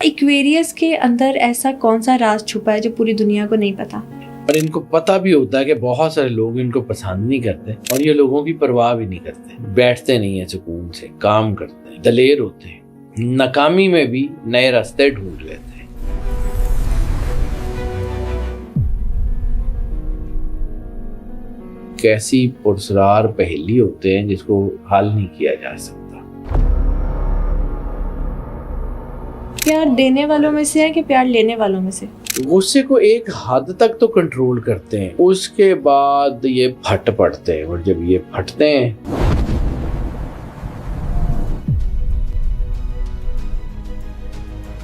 Aquarius کے اندر ایسا کون سا راز چھپا ہے جو پوری دنیا کو نہیں پتا؟ اور ان کو پتہ بھی ہوتا ہے کہ بہت سارے لوگ ان کو پسند نہیں کرتے اور یہ لوگوں کی پرواہ بھی نہیں کرتے، بیٹھتے نہیں ہیں سکون سے، کام کرتے ہیں، دلیر ہوتے ہیں، ناکامی میں بھی نئے راستے ڈھونڈ لیتے ہیں۔ کیسی پرسرار پہیلی ہوتے ہیں جس کو حل نہیں کیا جا سکتا۔ پیار دینے والوں میں سے ہے کہ پیار لینے والوں میں سے؟ غصے کو ایک حد تک تو کنٹرول کرتے ہیں، اس کے بعد یہ پھٹ پڑتے ہیں، اور جب یہ پھٹتے ہیں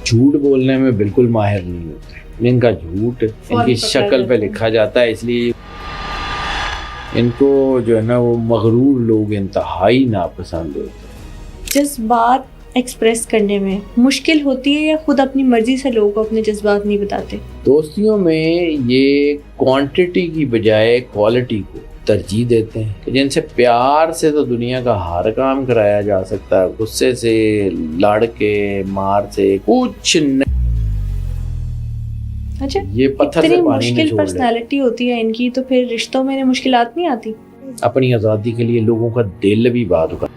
جھوٹ بولنے میں بالکل ماہر نہیں ہوتے۔ ان کا جھوٹ ان کی شکل پہ لکھا جاتا ہے، اس لیے ان کو جو ہے نا وہ مغرور لوگ انتہائی ناپسند ہوتے ہیں۔ جذبات ایکسپریس کرنے میں مشکل ہوتی ہے یا خود اپنی مرضی سے لوگوں کو اپنے جذبات نہیں بتاتے؟ دوستیوں میں یہ کوانٹٹی کی بجائے کوالٹی کو ترجیح دیتے ہیں، کہ جن سے پیار سے تو دنیا کا ہر کام کرایا جا سکتا ہے، غصے سے، لڑ کے، مار سے کچھ نہیں۔ اچھا، یہ پتھر سے اتنی پانی میں مشکل چھوڑ پرسنالٹی ہوتی ہے ان کی، تو پھر رشتوں میں مشکلات نہیں آتی؟ اپنی آزادی کے لیے لوگوں کا دل بھی بات ہوگا۔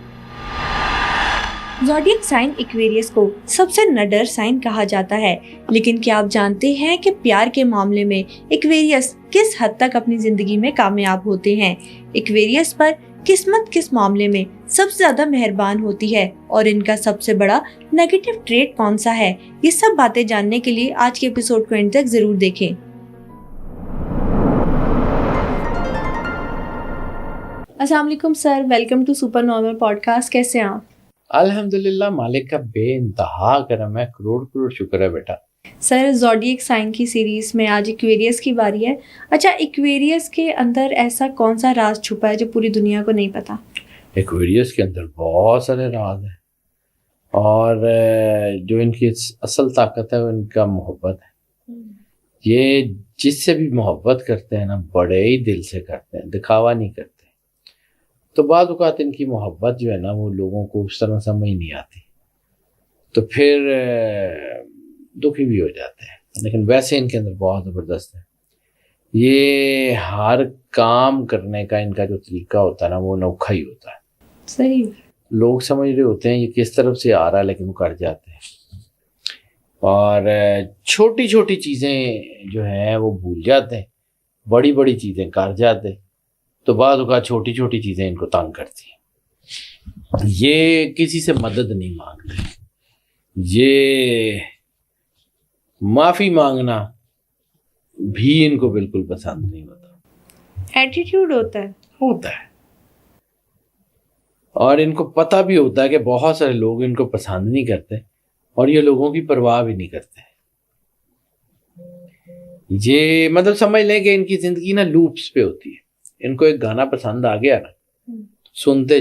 زوڈیک سائن ایکویریس کو سب سے نڈر سائن کہا جاتا ہے، لیکن کیا آپ جانتے ہیں کہ پیار کے معاملے میں ایکویریس کس حد تک اپنی زندگی میں کامیاب ہوتے ہیں؟ ایکویریس پر قسمت کس معاملے میں سب سے زیادہ مہربان ہوتی ہے اور ان کا سب سے بڑا نیگیٹو ٹریٹ کون سا ہے؟ یہ سب باتیں جاننے کے لیے آج کے ایپیسوڈ کو اینڈ تک ضرور دیکھیں۔ السلام علیکم sir, welcome to super normal podcast. کیسے ہیں آپ؟ الحمدللہ، مالک کا بے انتہا کرم ہے، کروڑ کروڑ شکر ہے بیٹا۔ سر، زوڈیک سائن کی سیریز میں آج ایکویریس کی باری ہے۔ اچھا، ایکویریس کے اندر ایسا کون سا راز چھپا ہے جو پوری دنیا کو نہیں پتا؟ ایکویریس کے اندر بہت سارے راز ہیں، اور جو ان کی اصل طاقت ہے وہ ان کا محبت ہے۔ یہ جس سے بھی محبت کرتے ہیں نا، بڑے ہی دل سے کرتے ہیں، دکھاوا نہیں کرتے۔ تو بعض اوقات ان کی محبت جو ہے نا وہ لوگوں کو اس طرح سمجھ نہیں آتی، تو پھر دکھی بھی ہو جاتے ہیں، لیکن ویسے ان کے اندر بہت زبردست ہے۔ یہ ہر کام کرنے کا ان کا جو طریقہ ہوتا ہے نا وہ انوکھا ہی ہوتا ہے۔ صحیح۔ لوگ سمجھ رہے ہوتے ہیں یہ کس طرف سے آ رہا ہے، لیکن وہ کر جاتے ہیں، اور چھوٹی چھوٹی چیزیں جو ہیں وہ بھول جاتے ہیں، بڑی بڑی چیزیں کر جاتے ہیں۔ تو بعض اوقات چھوٹی چھوٹی چیزیں ان کو تنگ کرتی ہیں۔ یہ کسی سے مدد نہیں مانگتے، یہ معافی مانگنا بھی ان کو بالکل پسند نہیں ہوتا۔ ایٹیٹیوڈ ہوتا ہے۔ اور ان کو پتہ بھی ہوتا ہے کہ بہت سارے لوگ ان کو پسند نہیں کرتے اور یہ لوگوں کی پرواہ بھی نہیں کرتے۔ یہ مطلب سمجھ لیں کہ ان کی زندگی نا لوپس پہ ہوتی ہے۔ ان کو ایک گانا پسند آ گیا نا، سنتے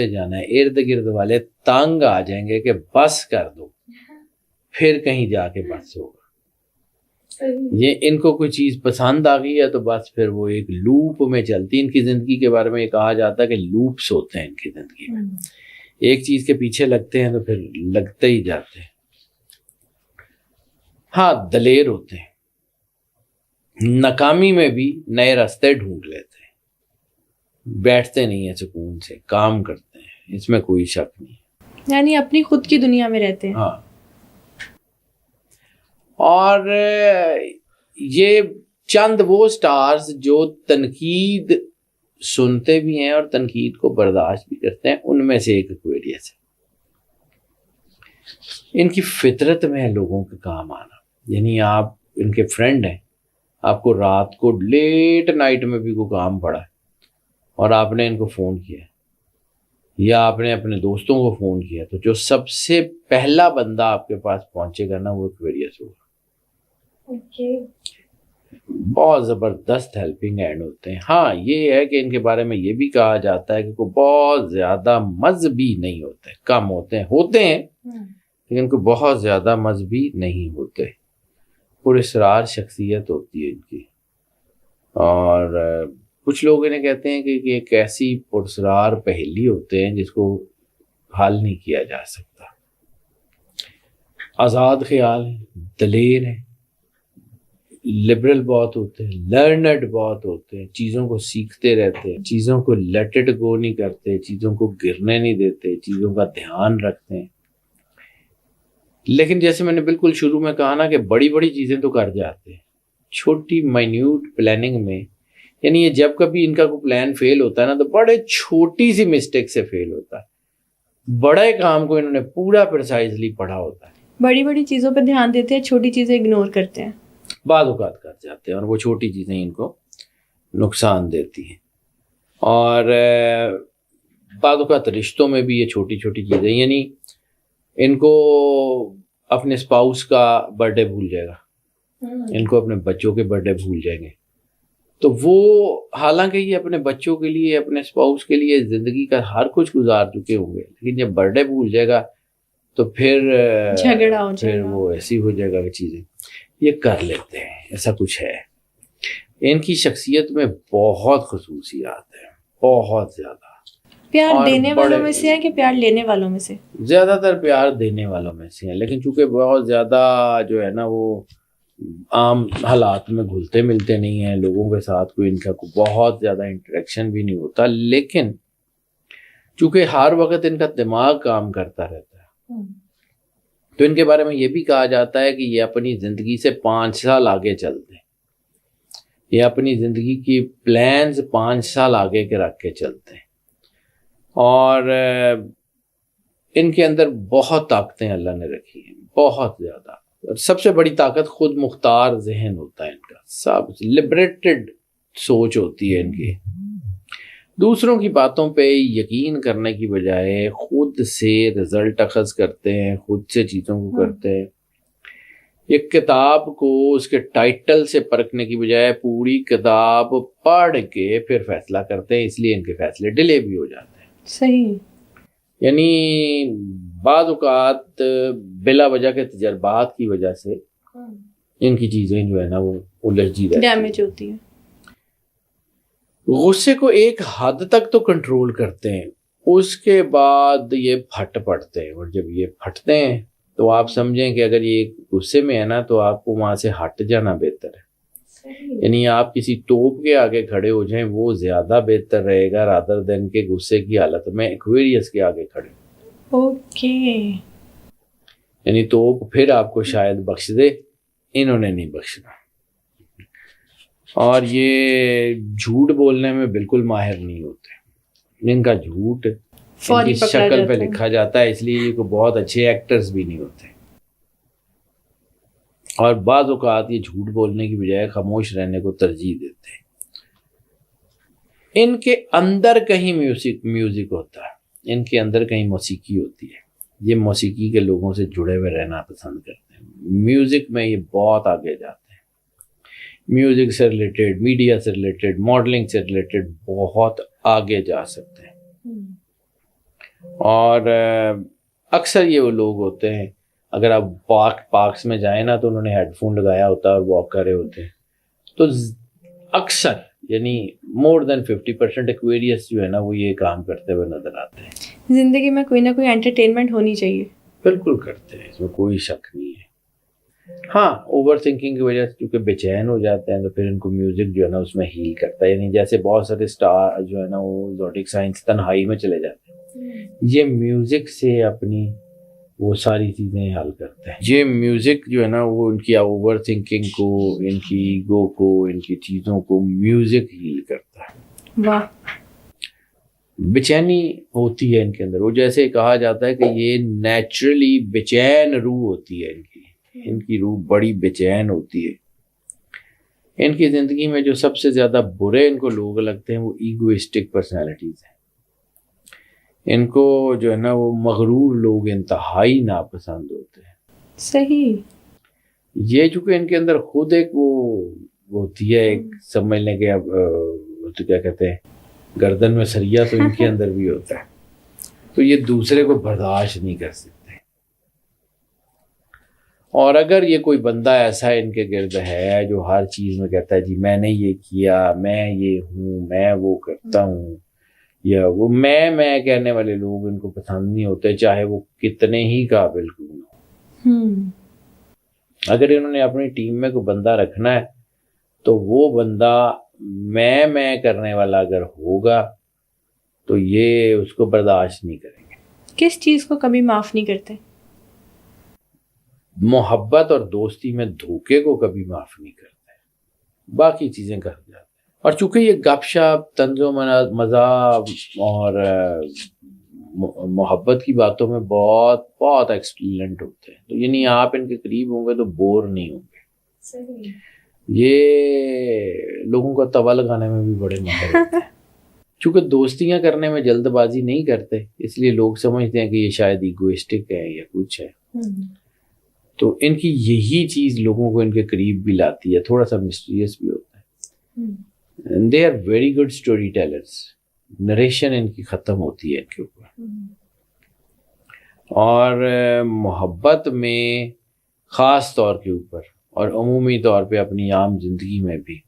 جانا ہے، ارد گرد والے تانگ آ جائیں گے کہ بس کر دو، پھر کہیں جا کے بس ہوگا۔ یہ ان کو کوئی چیز پسند آ گئی ہے تو بس پھر وہ ایک لوپ میں چلتی۔ ان کی زندگی کے بارے میں یہ کہا جاتا ہے کہ لوپس ہوتے ہیں ان کی زندگی میں، ایک چیز کے پیچھے لگتے ہیں تو پھر لگتے ہی جاتے ہیں۔ ہاں، دلیر ہوتے ہیں، ناکامی میں بھی نئے راستے ڈھونڈ لیتے ہیں، بیٹھتے نہیں ہیں سکون سے، کام کرتے ہیں، اس میں کوئی شک نہیں۔ یعنی اپنی خود کی دنیا میں رہتے ہیں۔ ہاں، اور یہ چند وہ سٹارز جو تنقید سنتے بھی ہیں اور تنقید کو برداشت بھی کرتے ہیں، ان میں سے ایک ایکویریس ہے۔ ان کی فطرت میں ہے لوگوں کے کام آنا۔ یعنی آپ ان کے فرینڈ ہیں، آپ کو رات کو لیٹ نائٹ میں بھی کوئی کام پڑا ہے اور آپ نے ان کو فون کیا یا آپ نے اپنے دوستوں کو فون کیا، تو جو سب سے پہلا بندہ آپ کے پاس پہنچے گا نا وہ ایکویریس ہوگا۔ بہت زبردست ہیلپنگ ہینڈ ہوتے ہیں۔ ہاں، یہ ہے کہ ان کے بارے میں یہ بھی کہا جاتا ہے کہ کوئی بہت زیادہ مذہبی نہیں ہوتے، کم ہوتے ہیں لیکن کوئی بہت زیادہ مذہبی نہیں ہوتے۔ پراسرار شخصیت ہوتی ہے ان کی، اور کچھ لوگ انہیں کہتے ہیں کہ ایک ایسی پراسرار پہیلی ہوتے ہیں جس کو حل نہیں کیا جا سکتا۔ آزاد خیال ہیں, دلیر ہیں, لبرل بہت ہوتے ہیں, لرنڈ بہت ہوتے ہیں, چیزوں کو سیکھتے رہتے ہیں, چیزوں کو لیٹ اٹ گو نہیں کرتے, چیزوں کو گرنے نہیں دیتے, چیزوں کا دھیان رکھتے ہیں. لیکن جیسے میں نے بالکل شروع میں کہا نا کہ بڑی بڑی چیزیں تو کر جاتے ہیں, چھوٹی مائنیوٹ پلاننگ میں, یعنی یہ جب کبھی ان کا کوئی پلان فیل ہوتا ہے نا تو بڑے چھوٹی سی مسٹیک سے فیل ہوتا ہے. بڑے کام کو انہوں نے پورا پرسائزلی پڑھا ہوتا ہے. بڑی بڑی چیزوں پہ دھیان دیتے ہیں, چھوٹی چیزیں اگنور کرتے ہیں, بعض اوقات کر جاتے ہیں, اور وہ چھوٹی چیزیں ان کو نقصان دیتی ہیں. اور بعض اوقات رشتوں میں بھی یہ چھوٹی چھوٹی چیزیں, یعنی ان کو اپنے اسپاؤس کا برتھ ڈے بھول جائے گا, ان کو اپنے بچوں کے برتھ ڈے بھول جائیں گے, تو وہ حالانکہ یہ اپنے بچوں کے لیے, اپنے اسپاؤس کے لیے زندگی کا ہر کچھ گزار چکے ہوں گے, لیکن جب برتھ ڈے بھول جائے گا تو پھر جھگڑا ہو جائے گا, پھر وہ ایسی ہو جائے گا کہ چیزیں یہ کر لیتے ہیں. ایسا کچھ ہے. ان کی شخصیت میں بہت خصوصیات ہیں, بہت زیادہ. پیار دینے والوں میں سے ہے کہ پیار لینے والوں میں سے؟ زیادہ تر پیار دینے والوں میں سے ہیں, لیکن چونکہ بہت زیادہ جو ہے نا وہ عام حالات میں گھلتے ملتے نہیں ہیں, لوگوں کے ساتھ کوئی ان کا بہت زیادہ انٹریکشن بھی نہیں ہوتا, لیکن چونکہ ہر وقت ان کا دماغ کام کرتا رہتا ہے تو ان کے بارے میں یہ بھی کہا جاتا ہے کہ یہ اپنی زندگی سے 5 سال آگے چلتے ہیں, یہ اپنی زندگی کی پلانز 5 سال آگے کے رکھ کے چلتے ہیں. اور ان کے اندر بہت طاقتیں اللہ نے رکھی ہیں, بہت زیادہ. اور سب سے بڑی طاقت خود مختار ذہن ہوتا ہے ان کا, سب لبریٹڈ سوچ ہوتی ہے ان کی. دوسروں کی باتوں پہ یقین کرنے کی بجائے خود سے رزلٹ اخذ کرتے ہیں, خود سے چیزوں کو کرتے ہیں. ایک کتاب کو اس کے ٹائٹل سے پرکھنے کی بجائے پوری کتاب پڑھ کے پھر فیصلہ کرتے ہیں, اس لیے ان کے فیصلے ڈیلے بھی ہو جاتے ہیں. صحیح. یعنی بعض اوقات بلا وجہ کے تجربات کی وجہ سے ان کی چیزیں جو ہے نا وہ الجھی رہتی ہیں, ڈیمیج ہوتی ہیں. غصے کو ایک حد تک تو کنٹرول کرتے ہیں, اس کے بعد یہ پھٹ پڑتے ہیں, اور جب یہ پھٹتے ہیں تو آپ سمجھیں کہ اگر یہ غصے میں ہے نا تو آپ کو وہاں سے ہٹ جانا بہتر ہے. یعنی آپ کسی توپ کے آگے کھڑے ہو جائیں وہ زیادہ بہتر رہے گا رادر دین کے غصے کی حالت میں ایکویریس کے آگے کھڑے. اوکے. یعنی توپ پھر آپ کو شاید بخش دے, انہوں نے نہیں بخشنا. اور یہ جھوٹ بولنے میں بالکل ماہر نہیں ہوتے, ان کا جھوٹ ان کی شکل پہ لکھا جاتا ہے, اس لیے یہ کوئی بہت اچھے ایکٹرز بھی نہیں ہوتے. اور بعض اوقات یہ جھوٹ بولنے کی بجائے خاموش رہنے کو ترجیح دیتے ہیں. ان کے اندر کہیں میوزک ہوتا ہے, ان کے اندر کہیں موسیقی ہوتی ہے. یہ موسیقی کے لوگوں سے جڑے ہوئے رہنا پسند کرتے ہیں. میوزک میں یہ بہت آگے جاتے ہیں, میوزک سے ریلیٹڈ, میڈیا سے ریلیٹڈ, ماڈلنگ سے ریلیٹڈ بہت آگے جا سکتے ہیں. اور اکثر یہ وہ لوگ ہوتے ہیں, اگر آپ پارکس میں جائیں نا تو انہوں نے ہیڈ فون لگایا ہوتا ہے اور واک کر رہے ہوتے ہیں, تو اکثر یعنی مور دین 50% ایکویریس جو ہے نا وہ یہ کام کرتے ہوئے نظر آتے ہیں. زندگی میں کوئی نہ کوئی انٹرٹینمنٹ ہونی چاہیے. بالکل کرتے ہیں, اس میں کوئی شک نہیں ہے. ہاں, اوور تھنکنگ کی وجہ سے کیونکہ بے چین ہو جاتے ہیں تو پھر ان کو میوزک جو ہے نا اس میں ہیل کرتا ہے. یعنی جیسے بہت سارے اسٹار جو ہے نا وہ زوڈک سائنس تنہائی میں چلے جاتے ہیں, یہ میوزک سے اپنی وہ ساری چیزیں حل کرتے ہیں. یہ میوزک جو ہے نا وہ ان کی اوور تھنکنگ کو, ان کی ایگو کو, ان کی چیزوں کو میوزک ہیل کرتا ہے. واہ. بے چینی ہوتی ہے ان کے اندر, وہ جیسے کہا جاتا ہے کہ یہ نیچرلی بے چین روح ہوتی ہے ان کی روح بڑی بے چین ہوتی ہے. ان کی زندگی میں جو سب سے زیادہ برے ان کو لوگ لگتے ہیں وہ ایگوئسٹک پرسنالٹیز ہیں. ان کو جو ہے نا وہ مغرور لوگ انتہائی ناپسند ہوتے ہیں. صحیح. یہ چونکہ ان کے اندر خود ایک وہ ہوتی ہے, ایک سمجھ لیں کہ اب تو کیا کہتے ہیں گردن میں سریا, تو ان کے اندر بھی ہوتا ہے, تو یہ دوسرے کو برداشت نہیں کر سکتے. اور اگر یہ کوئی بندہ ایسا ان کے گرد ہے جو ہر چیز میں کہتا ہے جی میں نے یہ کیا, میں یہ ہوں, میں وہ کرتا ہوں, یا وہ میں کہنے والے لوگ ان کو پسند نہیں ہوتے, چاہے وہ کتنے ہی قابل کیوں ہوں. اگر انہوں نے اپنی ٹیم میں کوئی بندہ رکھنا ہے تو وہ بندہ میں کرنے والا اگر ہوگا تو یہ اس کو برداشت نہیں کریں گے. کس چیز کو کبھی معاف نہیں کرتے؟ محبت اور دوستی میں دھوکے کو کبھی معاف نہیں کرتے، باقی چیزیں کر جاتے ہیں. اور چونکہ یہ گپ شپ، طنز و مزاح اور محبت کی باتوں میں بہت بہت ایکسیلنٹ ہوتے ہیں، تو یعنی آپ ان کے قریب ہوں گے تو بور نہیں ہوں گے. یہ لوگوں کا توا لگانے میں بھی بڑے ماہر ہوتے ہیں. چونکہ دوستیاں کرنے میں جلد بازی نہیں کرتے، اس لیے لوگ سمجھتے ہیں کہ یہ شاید ایگوئسٹک ہے یا کچھ ہے. تو ان کی یہی چیز لوگوں کو ان کے قریب بھی لاتی ہے، تھوڑا سا مسٹریس بھی ہوتا ہے. They are very good storytellers. Narration ان کی ختم ہوتی ہے ان کے اوپر. اور محبت میں خاص طور کے اوپر اور عمومی طور پہ اپنی عام زندگی میں بھی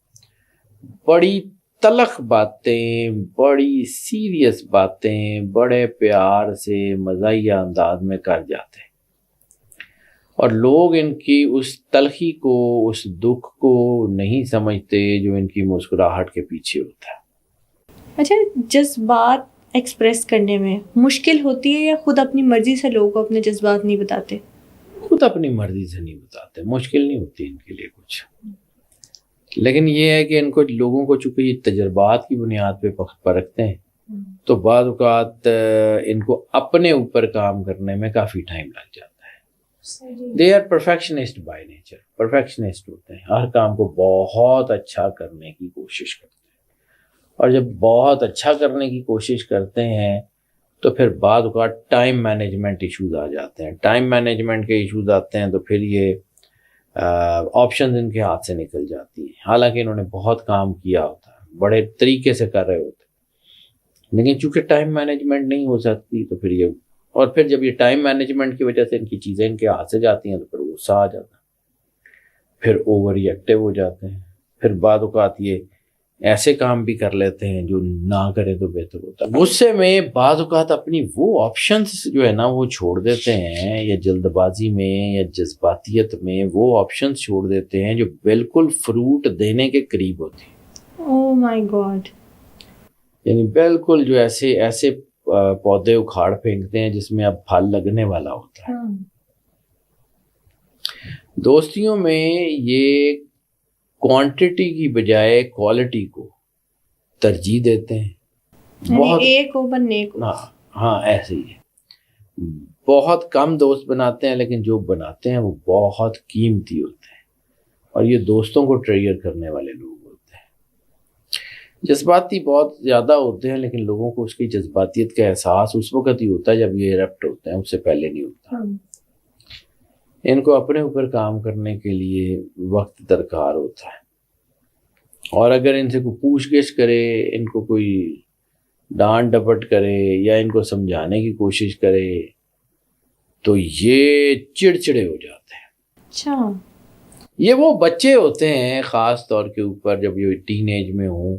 بڑی تلخ باتیں، بڑی سیریس باتیں بڑے پیار سے مزاحیہ انداز میں کر جاتے ہیں، اور لوگ ان کی اس تلخی کو، اس دکھ کو نہیں سمجھتے جو ان کی مسکراہٹ کے پیچھے ہوتا ہے. اچھا، جذبات ایکسپریس کرنے میں مشکل ہوتی ہے یا خود اپنی مرضی سے لوگوں کو اپنے جذبات نہیں بتاتے؟ خود اپنی مرضی سے نہیں بتاتے، مشکل نہیں ہوتی ان کے لیے کچھ. لیکن یہ ہے کہ ان کو لوگوں کو چونکہ یہ تجربات کی بنیاد پہ پرکھتے ہیں تو بعض اوقات ان کو اپنے اوپر کام کرنے میں کافی ٹائم لگ جاتا ہے. They are perfectionist by nature. Perfectionist ہوتے ہیں، ہر کام کو بہت اچھا کرنے کی کوشش کرتے ہیں، اور جب بہت اچھا کرنے کی کوشش کرتے ہیں تو پھر بعض اوقات ٹائم مینجمنٹ ایشوز آ جاتے ہیں. ٹائم مینجمنٹ کے ایشوز آتے ہیں تو پھر یہ آپشنز ان کے ہاتھ سے نکل جاتی ہیں، حالانکہ انہوں نے بہت کام کیا ہوتا ہے، بڑے طریقے سے کر رہے ہوتے ہیں، لیکن چونکہ ٹائم مینجمنٹ نہیں ہو سکتی تو پھر یہ، اور پھر جب یہ ٹائم مینجمنٹ کی وجہ سے ان کی چیزیں ان کے ہاتھ سے جاتی ہیں تو پھر غصہ آ جاتا ہے، پھر اوور ایکٹیو ہو جاتے ہیں. پھر بعض اوقات یہ ایسے کام بھی کر لیتے ہیں جو نہ کرے تو بہتر ہوتا ہے. غصے میں بعض اوقات اپنی وہ آپشنز جو ہے نا وہ چھوڑ دیتے ہیں، یا جلد بازی میں یا جذباتیت میں وہ آپشنز چھوڑ دیتے ہیں جو بالکل فروٹ دینے کے قریب ہوتی ہیں. اوہ مائی گاڈ. یعنی بالکل جو ایسے پودے اکھاڑ پھینکتے ہیں جس میں اب پھل لگنے والا ہوتا ہے. دوستیوں میں یہ کوانٹٹی کی بجائے کوالٹی کو ترجیح دیتے ہیں. بہت ایک اوپر نیک. ہاں ایسے ہی ہے. بہت کم دوست بناتے ہیں لیکن جو بناتے ہیں وہ بہت قیمتی ہوتے ہیں، اور یہ دوستوں کو ٹریگر کرنے والے لوگ ہوتے ہیں. جذباتی بہت زیادہ ہوتے ہیں لیکن لوگوں کو اس کی جذباتیت کا احساس اس وقت ہی ہوتا ہے جب یہ ایرپٹ ہوتے ہیں، اس سے پہلے نہیں ہوتا. ان کو اپنے اوپر کام کرنے کے لیے وقت درکار ہوتا ہے، اور اگر ان سے کوئی پوچھ گچھ کرے، ان کو کوئی ڈانٹ ڈپٹ کرے یا ان کو سمجھانے کی کوشش کرے تو یہ چڑچڑے ہو جاتے ہیں. اچھا، یہ وہ بچے ہوتے ہیں خاص طور کے اوپر جب یہ ٹین ایج میں ہوں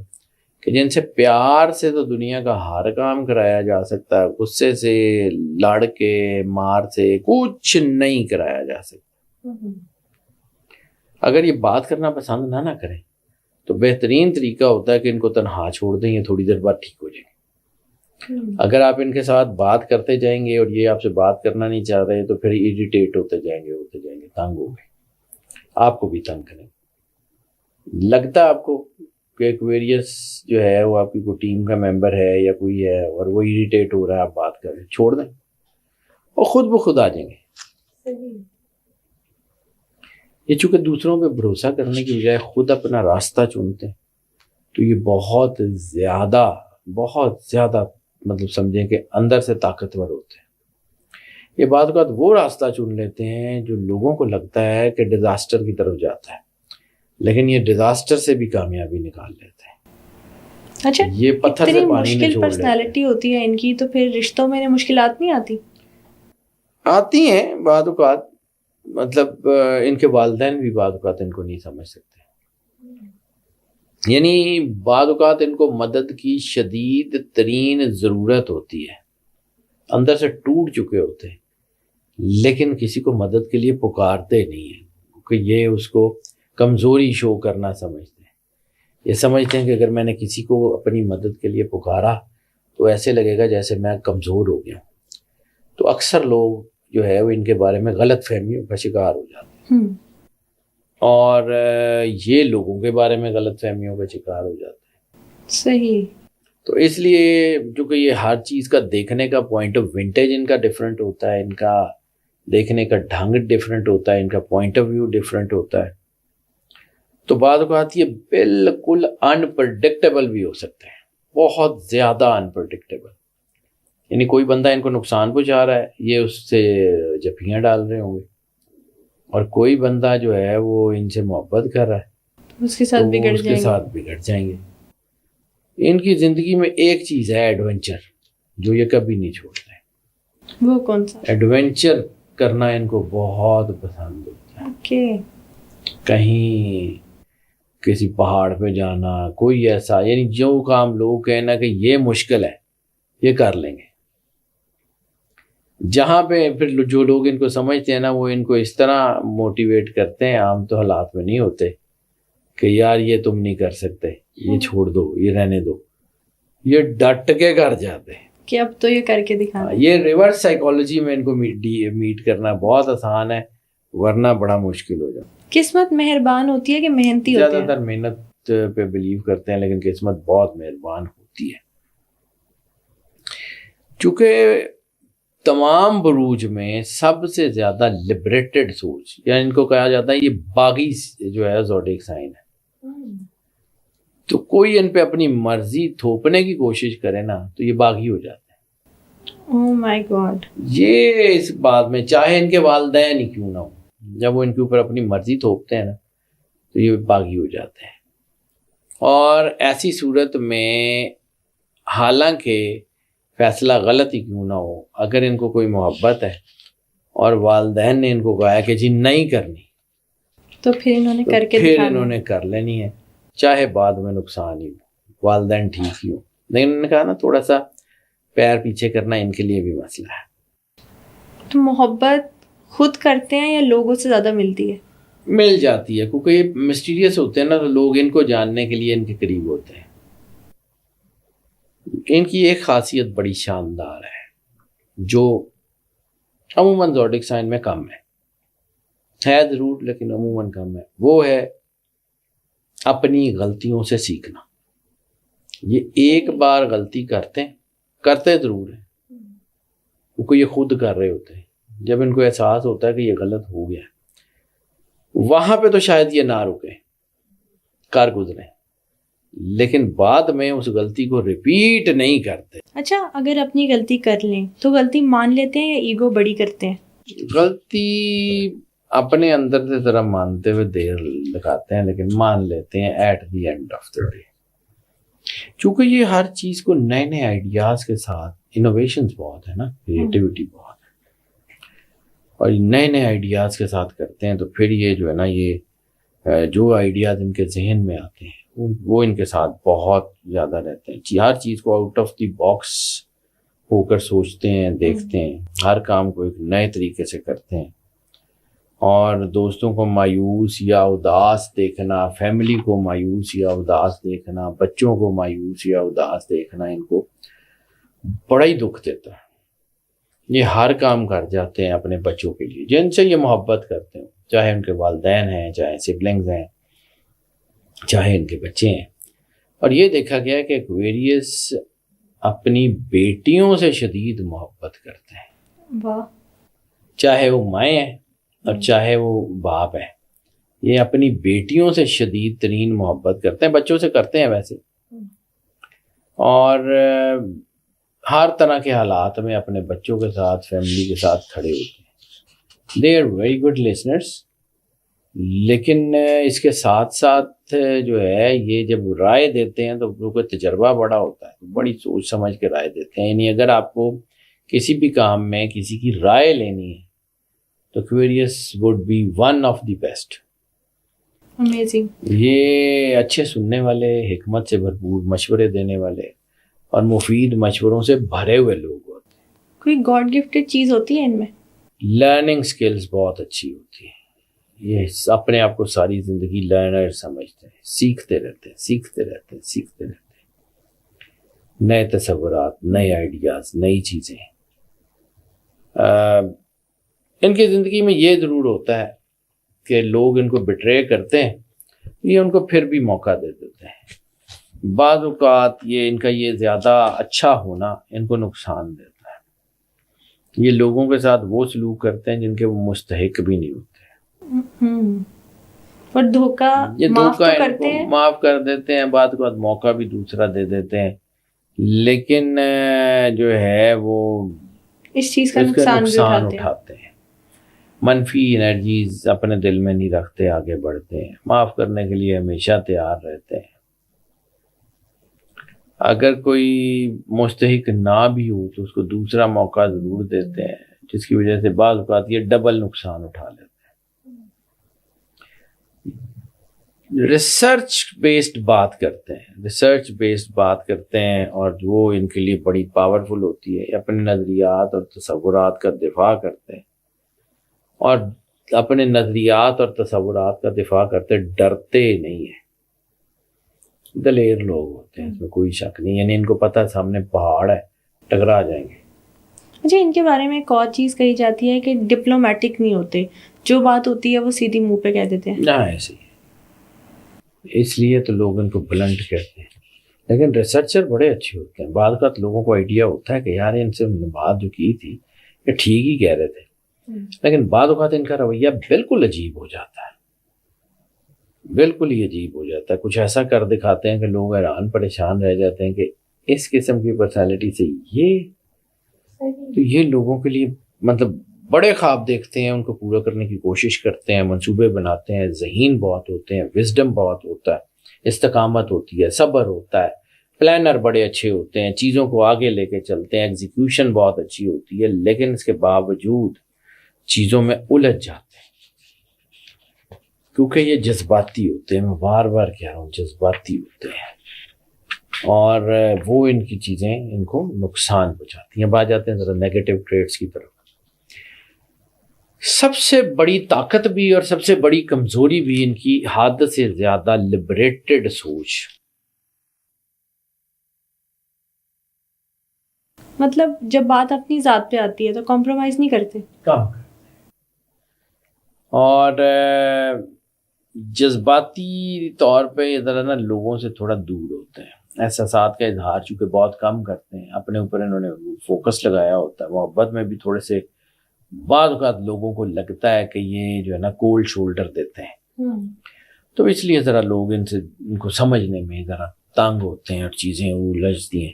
کہ جن سے پیار سے تو دنیا کا ہر کام کرایا جا سکتا ہے، غصے سے، لڑ کے، مار سے کچھ نہیں کرایا جا سکتا. اگر یہ بات کرنا پسند نہ کریں تو بہترین طریقہ ہوتا ہے کہ ان کو تنہا چھوڑ دیں، یہ تھوڑی دیر بعد ٹھیک ہو جائیں. اگر آپ ان کے ساتھ بات کرتے جائیں گے اور یہ آپ سے بات کرنا نہیں چاہ رہے تو پھر ایریٹیٹ ہوتے جائیں گے، تنگ ہو گئے، آپ کو بھی تنگ کریں. لگتا ہے آپ کو کہ ایکویریس جو ہے وہ آپ کی کوئی ٹیم کا ممبر ہے یا کوئی ہے اور وہ ایریٹیٹ ہو رہا ہے، آپ بات کریں، چھوڑ دیں اور خود بخود آ جائیں گے. یہ چونکہ دوسروں پہ بھروسہ کرنے کی بجائے خود اپنا راستہ چنتے ہیں تو یہ بہت زیادہ مطلب سمجھیں کہ اندر سے طاقتور ہوتے ہیں. یہ بعض اوقات وہ راستہ چن لیتے ہیں جو لوگوں کو لگتا ہے کہ ڈیزاسٹر کی طرف جاتا ہے، لیکن یہ ڈیزاسٹر سے بھی کامیابی نکال لیتے ہیں. اچھا، یہ پتھر سے پانی میں چھوڑ پرسنالٹی ہوتی ہے ان کی، تو پھر رشتوں میں مشکلات نہیں آتی ہیں بعض اوقات. مطلب ان کے والدین بھی بعض اوقات ان کو نہیں سمجھ سکتے، یعنی بعض اوقات ان کو مدد کی شدید ترین ضرورت ہوتی ہے، اندر سے ٹوٹ چکے ہوتے ہیں لیکن کسی کو مدد کے لیے پکارتے نہیں ہیں کیونکہ یہ اس کو کمزوری شو کرنا سمجھتے ہیں. یہ سمجھتے ہیں کہ اگر میں نے کسی کو اپنی مدد کے لیے پکارا تو ایسے لگے گا جیسے میں کمزور ہو گیا. تو اکثر لوگ جو ہے وہ ان کے بارے میں غلط فہمیوں کا شکار ہو جاتے ہیں اور یہ لوگوں کے بارے میں غلط فہمیوں کا شکار ہو جاتے ہیں. صحیح. تو اس لیے چونکہ یہ ہر چیز کا دیکھنے کا پوائنٹ آف ونٹیج ان کا ڈفرینٹ ہوتا ہے, ان کا دیکھنے کا ڈھنگ ڈفرینٹ ہوتا ہے, ان کا پوائنٹ آف ویو ڈفرینٹ ہوتا ہے, تو بعض اوقات یہ بالکل انپرڈکٹیبل بھی ہو سکتے ہیں, بہت زیادہ انپرڈکٹیبل. یعنی کوئی بندہ ان کو نقصان پہنچا رہا ہے, یہ اس سے جفیاں ڈال رہے ہوں گے, اور کوئی بندہ جو ہے وہ ان سے محبت کر رہا ہے اس کے ساتھ بگڑ جائیں گے. ان کی زندگی میں ایک چیز ہے ایڈونچر, جو یہ کبھی نہیں چھوڑتے. وہ کون سا؟ ایڈونچر کرنا ان کو بہت پسند ہوتا ہے. کہیں کسی پہاڑ پہ جانا, کوئی ایسا, یعنی جو کام لوگ کہنا کہ یہ مشکل ہے یہ کر لیں گے. جہاں پہ پھر جو لوگ ان کو سمجھتے ہیں نا, وہ ان کو اس طرح موٹیویٹ کرتے ہیں, عام تو حالات میں نہیں ہوتے, کہ یار یہ تم نہیں کر سکتے, یہ چھوڑ دو, یہ رہنے دو. یہ ڈٹ کے کر جاتے ہیں کہ اب تو یہ کر کے دکھانا. یہ ریورس سائیکالوجی میں ان کو میٹ کرنا بہت آسان ہے, ورنہ بڑا مشکل ہو جاتا. قسمت مہربان ہوتی ہے کہ محنتی ہوتے ہیں؟ زیادہ تر محنت پہ بلیو کرتے ہیں, لیکن قسمت بہت مہربان ہوتی ہے. چونکہ تمام بروج میں سب سے زیادہ لبریٹڈ سوچ, یعنی ان کو کہا جاتا ہے یہ باغی جو ہے زوڈیک سائن ہے. تو کوئی ان پہ اپنی مرضی تھوپنے کی کوشش کرے نا تو یہ باغی ہو جاتے ہیں. اوہ مائی گاڈ. یہ اس بات میں چاہے ان کے والدین ہی کیوں نہ ہو, جب وہ ان کے اوپر اپنی مرضی تھوپتے ہیں نا تو یہ باغی ہو جاتے ہیں. اور ایسی صورت میں حالانکہ فیصلہ غلط ہی کیوں نہ ہو, اگر ان کو کوئی محبت ہے اور والدین نے ان کو کہا کہ جی نہیں کرنی, تو پھر انہوں نے کر کے پھر انہوں نے کر لینی ہے, چاہے بعد میں نقصان ہی ہو, والدین ٹھیک ہی ہو. لیکن انہوں نے کہا نا تھوڑا سا پیر پیچھے کرنا ان کے لیے بھی مسئلہ ہے. تو محبت خود کرتے ہیں یا لوگوں سے زیادہ ملتی ہے؟ مل جاتی ہے, کیونکہ یہ مسٹیریس ہوتے ہیں نا, تو لوگ ان کو جاننے کے لیے ان کے قریب ہوتے ہیں. ان کی ایک خاصیت بڑی شاندار ہے جو عموماً زوڈک سائن میں کم ہے ضرور, لیکن عموماً کم ہے. وہ ہے اپنی غلطیوں سے سیکھنا. یہ ایک بار غلطی کرتے ضرور ہیں, کیونکہ یہ خود کر رہے ہوتے ہیں. جب ان کو احساس ہوتا ہے کہ یہ غلط ہو گیا, وہاں پہ تو شاید یہ نہ رکیں, کر گزریں, لیکن بعد میں اس غلطی کو ریپیٹ نہیں کرتے. اچھا, اگر اپنی غلطی کر لیں تو غلطی مان لیتے ہیں یا ایگو بڑی کرتے ہیں؟ غلطی اپنے اندر سے ذرا مانتے ہوئے دیر لگاتے ہیں, لیکن مان لیتے ہیں at the end of the day. چونکہ یہ ہر چیز کو نئے نئے آئیڈیاز کے ساتھ, انوویشنز بہت ہے نا, کریٹیوٹی بہت ہے, اور نئے نئے آئیڈیاز کے ساتھ کرتے ہیں, تو پھر یہ جو ہے نا, یہ جو آئیڈیاز ان کے ذہن میں آتے ہیں وہ ان کے ساتھ بہت زیادہ رہتے ہیں. ہر چیز کو آؤٹ آف دی باکس ہو کر سوچتے ہیں, دیکھتے ہیں, ہر کام کو ایک نئے طریقے سے کرتے ہیں. اور دوستوں کو مایوس یا اداس دیکھنا, فیملی کو مایوس یا اداس دیکھنا, بچوں کو مایوس یا اداس دیکھنا ان کو بڑا ہی دکھ دیتا ہے. یہ ہر کام کر جاتے ہیں اپنے بچوں کے لیے جن سے یہ محبت کرتے ہیں, چاہے ان کے والدین ہیں, چاہے سبلنگز ہیں, چاہے ان کے بچے ہیں. اور یہ دیکھا گیا کہ ایکویریس اپنی بیٹیوں سے شدید محبت کرتے ہیں. واہ. چاہے وہ مائیں ہیں اور چاہے وہ باپ ہیں, یہ اپنی بیٹیوں سے شدید ترین محبت کرتے ہیں. بچوں سے کرتے ہیں ویسے, اور ہر طرح کے حالات میں اپنے بچوں کے ساتھ, فیملی کے ساتھ کھڑے ہوتے ہیں. They are very good listeners. لیکن اس کے ساتھ ساتھ جو ہے یہ جب رائے دیتے ہیں تو ان کو تجربہ بڑا ہوتا ہے, بڑی سوچ سمجھ کے رائے دیتے ہیں. یعنی اگر آپ کو کسی بھی کام میں کسی کی رائے لینی ہے تو Aquarius would be one of the best. Amazing. یہ اچھے سننے والے, حکمت سے بھرپور مشورے دینے والے اور مفید مشوروں سے بھرے ہوئے لوگ ہوتے ہیں. کوئی گاڈ گفٹڈ چیز ہوتی ہے ان میں؟ لرننگ سکلز بہت اچھی ہوتی ہیں. یہ اپنے آپ کو ساری زندگی لرنر سمجھتے ہیں, سیکھتے رہتے ہیں, نئے تصورات, نئے آئیڈیاز, نئی چیزیں. ان کی زندگی میں یہ ضرور ہوتا ہے کہ لوگ ان کو بٹرے کرتے ہیں, یہ ان کو پھر بھی موقع دے دیتے ہیں. بعض اوقات ان کا یہ زیادہ اچھا ہونا ان کو نقصان دیتا ہے. یہ لوگوں کے ساتھ وہ سلوک کرتے ہیں جن کے وہ مستحق بھی نہیں ہوتے, اور دھوکہ معاف کر دیتے ہیں, بعد کے بعد موقع بھی دوسرا دے دیتے ہیں, لیکن جو ہے وہ اس چیز کا نقصان اٹھاتے ہیں. منفی انرجیز اپنے دل میں نہیں رکھتے, آگے بڑھتے ہیں, معاف کرنے کے لیے ہمیشہ تیار رہتے ہیں. اگر کوئی مستحق نہ بھی ہو تو اس کو دوسرا موقع ضرور دیتے ہیں, جس کی وجہ سے بعض اوقات یہ ڈبل نقصان اٹھا لیتے ہیں. ریسرچ بیسڈ بات کرتے ہیں اور وہ ان کے لیے بڑی پاورفل ہوتی ہے. اپنے نظریات اور تصورات کا دفاع کرتے ہیں, اور اپنے نظریات اور تصورات کا دفاع کرتے ڈرتے نہیں ہیں. دلیر لوگ ہوتے ہیں, اس میں کوئی شک نہیں. یعنی ان کو پتہ ہے سامنے پہاڑ ہے, ٹکرا جائیں گے. اچھا, ان کے بارے میں ایک اور چیز کہی جاتی ہے کہ ڈپلومیٹک نہیں ہوتے, جو بات ہوتی ہے وہ سیدھی منہ پہ کہہ دیتے ہیں. نہ, ایسے ہی, اس لیے تو لوگ ان کو بلنٹ کہتے ہیں. لیکن ریسرچر بڑے اچھے ہوتے ہیں. بعض اوقات لوگوں کو آئیڈیا ہوتا ہے کہ یار ان سے بات جو کی تھی یہ ٹھیک ہی کہہ رہے تھے, لیکن بعض اوقات ان کا رویہ بالکل عجیب ہو جاتا ہے, بالکل ہی عجیب ہو جاتا ہے. کچھ ایسا کر دکھاتے ہیں کہ لوگ حیران پریشان رہ جاتے ہیں کہ اس قسم کی پرسنالٹی سے تو یہ لوگوں کے لیے مطلب بڑے خواب دیکھتے ہیں, ان کو پورا کرنے کی کوشش کرتے ہیں, منصوبے بناتے ہیں, ذہین بہت ہوتے ہیں, وزڈم بہت ہوتا ہے, استقامت ہوتی ہے, صبر ہوتا ہے, پلانر بڑے اچھے ہوتے ہیں, چیزوں کو آگے لے کے چلتے ہیں, ایگزیکیوشن بہت اچھی ہوتی ہے, لیکن اس کے باوجود چیزوں میں الجھ جاتے ہیں کیونکہ یہ جذباتی ہوتے ہیں. میں بار بار کہہ رہا ہوں, جذباتی ہوتے ہیں, اور وہ ان کی چیزیں ان کو نقصان پہنچاتی ہیں. بات جاتے ہیں ذرا نیگیٹو ٹریٹس کی طرف. سب سے بڑی طاقت بھی اور سب سے بڑی کمزوری بھی ان کی حد سے زیادہ لبریٹڈ سوچ. مطلب جب بات اپنی ذات پہ آتی ہے تو کمپرومائز نہیں کرتے, اور جذباتی طور پہ یہ ذرا نا لوگوں سے تھوڑا دور ہوتے ہیں. احساسات کا اظہار چونکہ بہت کم کرتے ہیں, اپنے اوپر انہوں نے فوکس لگایا ہوتا ہے. محبت میں بھی تھوڑے سے بعض اوقات لوگوں کو لگتا ہے کہ یہ جو ہے نا کولڈ شولڈر دیتے ہیں, تو اس لیے ذرا لوگ ان کو سمجھنے میں ذرا تنگ ہوتے ہیں اور چیزیں الجھتی ہیں.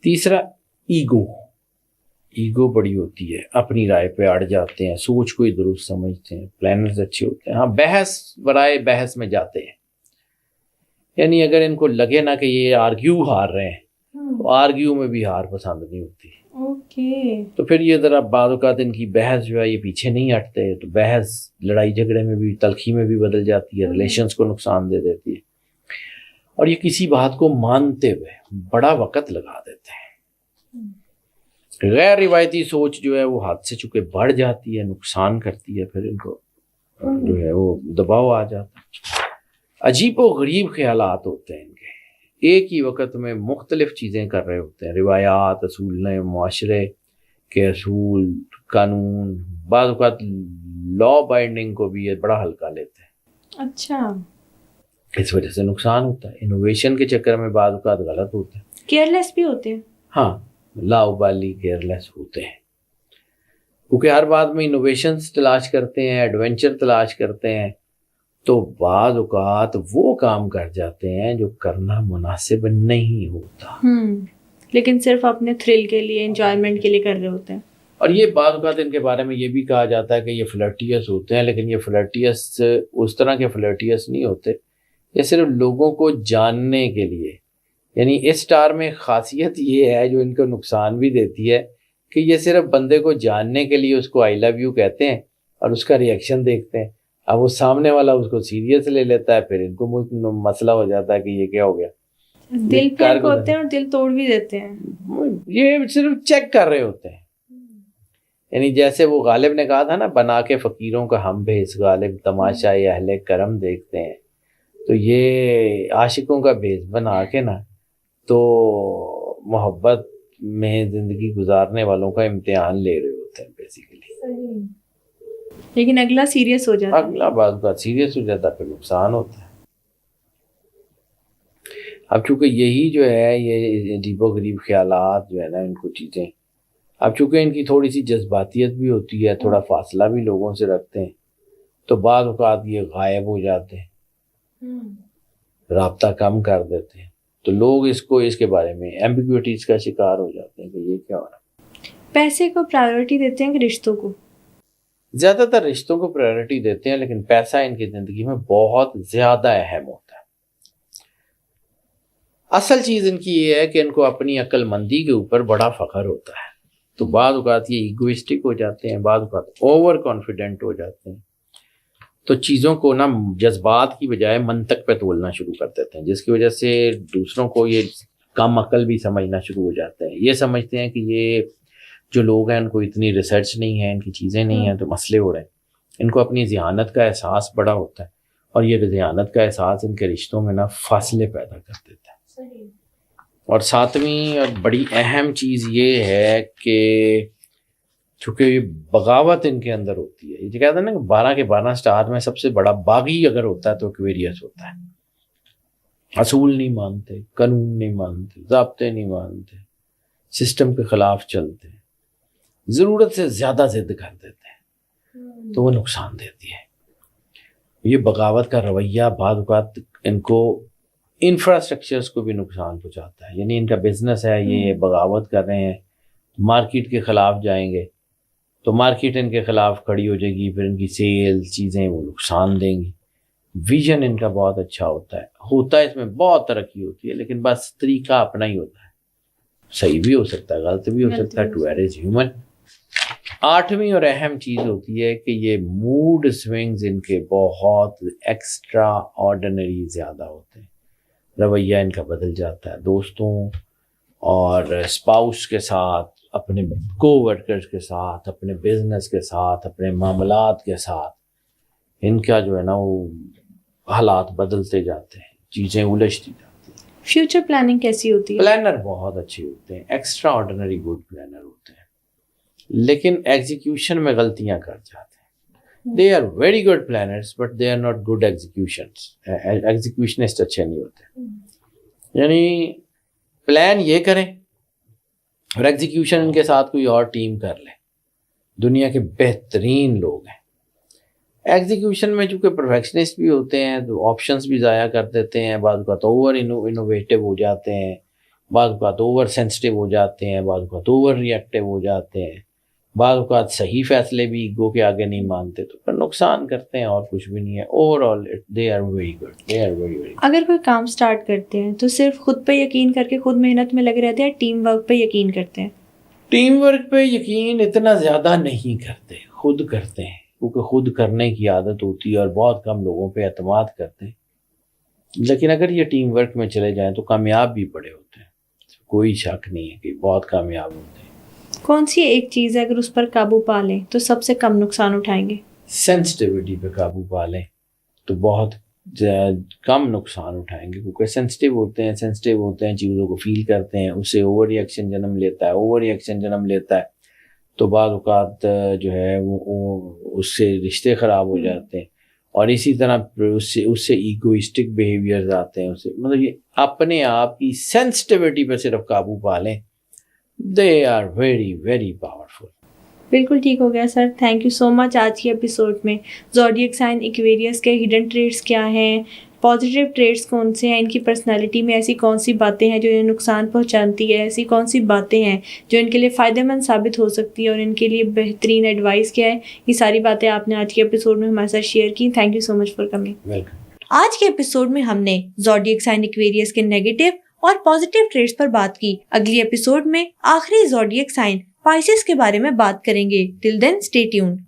تیسرا, ایگو بڑی ہوتی ہے, اپنی رائے پہ اڑ جاتے ہیں, سوچ کو ہی درست سمجھتے ہیں, پلانرز اچھے ہوتے ہیں. ہاں, بحث برائے بحث میں جاتے ہیں. یعنی اگر ان کو لگے نا کہ یہ آرگیو ہار رہے ہیں تو آرگیو میں بھی ہار پسند نہیں ہوتی. تو پھر یہ ذرا بعض اوقات ان کی بحث جو ہے یہ پیچھے نہیں ہٹتے, تو بحث لڑائی جھگڑے میں بھی, تلخی میں بھی بدل جاتی ہے, ریلیشنز کو نقصان دے دیتی ہے. اور یہ کسی بات کو مانتے ہوئے بڑا وقت لگا دیتے ہیں. غیر روایتی سوچ جو ہے وہ ہاتھ سے چکے بڑھ جاتی ہے, نقصان کرتی ہے. پھر ان کو جو ہے وہ دباؤ آ جاتا ہے. عجیب و غریب خیالات ہوتے ہیں ان کے, ایک ہی وقت میں مختلف چیزیں کر رہے ہوتے ہیں. روایات, اصول معاشرے کے اصول, قانون, بعض اوقات لا بائنڈنگ کو بھی یہ بڑا ہلکا لیتے ہیں. اچھا, اس وجہ سے نقصان ہوتا ہے. انوویشن کے چکر میں بعض اوقات غلط ہوتے ہیں. کیئرلیس بھی ہوتے ہیں. ہاں, لاؤبالی, کیئرلیس ہوتے ہیں, کیونکہ ہر بات میں انوویشنز تلاش کرتے ہیں, ایڈونچر تلاش کرتے ہیں, تو بعض اوقات وہ کام کر جاتے ہیں جو کرنا مناسب نہیں ہوتا, لیکن صرف اپنے تھرل کے لیے, انجوائمنٹ کے لیے کر رہے ہوتے ہیں. اور یہ بعض اوقات ان کے بارے میں یہ بھی کہا جاتا ہے کہ یہ فلرٹیس ہوتے ہیں, لیکن یہ فلرٹیس اس طرح کے فلرٹیس نہیں ہوتے. یہ صرف لوگوں کو جاننے کے لیے, یعنی اس سٹار میں خاصیت یہ ہے جو ان کو نقصان بھی دیتی ہے کہ یہ صرف بندے کو جاننے کے لیے اس کو آئی لو یو کہتے ہیں اور اس کا ریئیکشن دیکھتے ہیں. اب وہ سامنے والا اس کو سیریس لے لیتا ہے, پھر ان کو مسئلہ ہو جاتا ہے کہ یہ کیا ہو گیا. دل پھینک ہوتے ہیں اور دل توڑ بھی دیتے ہیں. یہ صرف چیک کر رہے ہوتے ہیں. یعنی جیسے وہ غالب نے کہا تھا نا، بنا کے فقیروں کا ہم بھیس غالب تماشا اہل کرم دیکھتے ہیں، تو یہ عاشقوں کا بھیس بنا کے نا تو محبت میں زندگی گزارنے والوں کا امتحان لے رہے ہوتے ہیں بیسیکلی. لیکن اگلا سیریس ہو جاتا ہے، اگلا بعض کا سیریس ہو جاتا ہے، پھر نقصان ہوتا ہے. اب چونکہ یہی جو ہے یہ عجیب و غریب خیالات جو ہے نا، ان کو چیزیں اب چونکہ ان کی تھوڑی سی جذباتیت بھی ہوتی ہے، تھوڑا فاصلہ بھی لوگوں سے رکھتے ہیں، تو بعض اوقات یہ غائب ہو جاتے ہیں، رابطہ کم کر دیتے ہیں، تو لوگ اس کے بارے میں ایمبیگوٹیز کا شکار ہو جاتے ہیں کہ یہ کیا ہو رہا ہے. پیسے کو پرائیورٹی دیتے ہیں کہ رشتوں کو؟ زیادہ تر رشتوں کو پرائیورٹی دیتے ہیں، لیکن پیسہ ان کی زندگی میں بہت زیادہ اہم ہوتا ہے. اصل چیز ان کی یہ ہے کہ ان کو اپنی عقل مندی کے اوپر بڑا فخر ہوتا ہے، تو بعض اوقات یہ ایگوئسٹک ہو جاتے ہیں، بعض اوقات اوور کانفیڈنٹ ہو جاتے ہیں، تو چیزوں کو نا جذبات کی بجائے منطق پہ تولنا شروع کر دیتے ہیں، جس کی وجہ سے دوسروں کو یہ کم عقل بھی سمجھنا شروع ہو جاتے ہیں. یہ سمجھتے ہیں کہ یہ جو لوگ ہیں ان کو اتنی ریسرچ نہیں ہے، ان کی چیزیں نہیں ہیں، تو مسئلے ہو رہے ہیں. ان کو اپنی ذہانت کا احساس بڑا ہوتا ہے، اور یہ ذہانت کا احساس ان کے رشتوں میں نا فاصلے پیدا کر دیتا ہے. اور ساتویں اور بڑی اہم چیز یہ ہے کہ چونکہ یہ بغاوت ان کے اندر ہوتی ہے، یہ کہتے ہیں نا کہ 12 کے 12 سٹار میں سب سے بڑا باغی اگر ہوتا ہے تو ایکویریس ہوتا ہے. اصول نہیں مانتے، قانون نہیں مانتے، ضابطے نہیں مانتے، سسٹم کے خلاف چلتے ہیں، ضرورت سے زیادہ ضد کر دیتے ہیں، تو وہ نقصان دیتی ہے. یہ بغاوت کا رویہ بعض اوقات ان کو انفراسٹرکچرز کو بھی نقصان پہنچاتا ہے. یعنی ان کا بزنس ہے، یہ بغاوت کر رہے ہیں، مارکیٹ کے خلاف جائیں گے تو مارکیٹ ان کے خلاف کھڑی ہو جائے گی، پھر ان کی سیل چیزیں وہ نقصان دیں گی. ویژن ان کا بہت اچھا ہوتا ہے اس میں بہت ترقی ہوتی ہے، لیکن بس طریقہ اپنا ہی ہوتا ہے. صحیح بھی ہو سکتا ہے، غلط بھی ہو سکتا ہے، ٹو ایئر از ہیومن. 8ویں اور اہم چیز ہوتی ہے کہ یہ موڈ سوئنگز ان کے بہت ایکسٹرا آرڈنری زیادہ ہوتے ہیں. رویہ ان کا بدل جاتا ہے دوستوں اور اسپاؤس کے ساتھ، اپنے کو ورکرز کے ساتھ، اپنے بزنس کے ساتھ، اپنے معاملات کے ساتھ. ان کا جو ہے نا وہ حالات بدلتے جاتے ہیں، چیزیں الجھتی جاتی ہیں. فیوچر پلاننگ کیسی ہوتی ہے؟ پلانر بہت اچھے ہوتے ہیں، ایکسٹرا آرڈنری گڈ پلانر ہوتے ہیں، لیکن ایگزیکیوشن میں غلطیاں کر جاتے ہیں. They are very good planners, but they are not good executions. Executionist اچھے نہیں ہوتے. یعنی پلان یہ کریں اور ایگزیکیوشن ان کے ساتھ کوئی اور ٹیم کر لے. دنیا کے بہترین لوگ ہیں. ایگزیکیوشن میں چونکہ پرفیکشنسٹ بھی ہوتے ہیں تو آپشنس بھی ضائع کر دیتے ہیں، بعض اوقات اوور انوویٹو ہو جاتے ہیں، بعض اوقات اوور سینسٹیو ہو جاتے ہیں، بعض اوقات اوور ری ایکٹیو ہو جاتے ہیں، بعض اوقات صحیح فیصلے بھی ایگو کے آگے نہیں مانتے، تو پھر نقصان کرتے ہیں اور کچھ بھی نہیں ہے. Overall they are very good, they are very very. اگر کوئی کام سٹارٹ کرتے ہیں تو صرف خود پہ یقین کر کے خود محنت میں لگے رہتے ہیں، ٹیم ورک پہ یقین کرتے ہیں؟ ٹیم ورک پہ یقین اتنا زیادہ نہیں کرتے، خود کرتے ہیں، کیونکہ خود کرنے کی عادت ہوتی ہے اور بہت کم لوگوں پہ اعتماد کرتے ہیں. لیکن اگر یہ ٹیم ورک میں چلے جائیں تو کامیاب بھی بڑے ہوتے ہیں، کوئی شک نہیں ہے کہ بہت کامیاب ہوتے ہیں. کون سی ایک چیز ہے اگر اس پر قابو پا لیں تو سب سے کم نقصان اٹھائیں گے؟ سینسٹیوٹی پہ قابو پا لیں تو بہت کم نقصان اٹھائیں گے، کیونکہ سینسٹیو ہوتے ہیں، چیزوں کو فیل کرتے ہیں، اس سے اوور ریئیکشن جنم لیتا ہے تو بعض اوقات جو ہے وہ اس سے رشتے خراب ہو جاتے ہیں. اور اسی طرح اس سے ایگوئسٹک بیہیویئرز آتے ہیں، اس سے مطلب یہ اپنے آپ کی سینسٹیوٹی پہ صرف قابو پا لیں. They are very, very powerful. بالکل ٹھیک ہو گیا سر، تھینک یو سو مچ. آج کی ایپیسوڈ میں زوڈیک سائن ایکویریس کے ہڈن ٹریٹس کیا ہیں، پازیٹیو ٹریٹس کون سے ہیں، ان کی پرسنالٹی میں ایسی کون سی باتیں ہیں جو انہیں نقصان پہنچاتی ہے، ایسی کون سی باتیں ہیں جو ان کے لیے فائدہ مند ثابت ہو سکتی ہے اور ان کے لیے بہترین ایڈوائس کیا ہے، یہ ساری باتیں آپ نے آج کے ایپیسوڈ میں ہمارے ساتھ شیئر کی. Thank you so much for coming. Welcome. آج کے ایپیسوڈ میں ہم نے زوڈیک سائن ایکویریس کے نیگیٹو اور پازیٹیو ٹریٹس پر بات کی. اگلی ایپیسوڈ میں آخری زوڈیک سائن پائسس کے بارے میں بات کریں گے. ٹل دین اسٹے ٹیونڈ.